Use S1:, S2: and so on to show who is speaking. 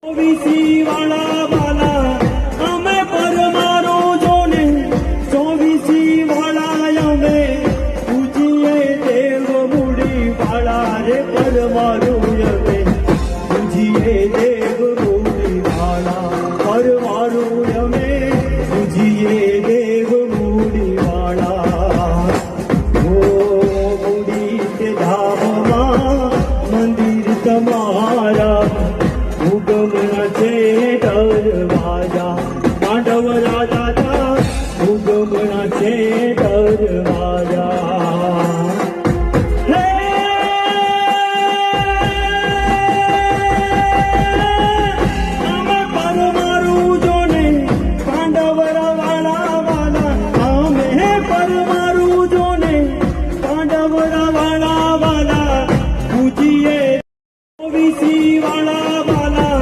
S1: ચોવીસી વાળા વાલા અમે પરમારો જોને ચોવીસી વાળા અમે પૂજીએ દેવ મૂડી વાળા રે પરમારો અમે પૂજીએ દેવ મૂડી વાળા પરમારો અમે પૂજીએ દેવ મૂડી વાળા ઓ મૂડી કે ધામમાં મંદિર તમારા ઉગમ છે દરવાજા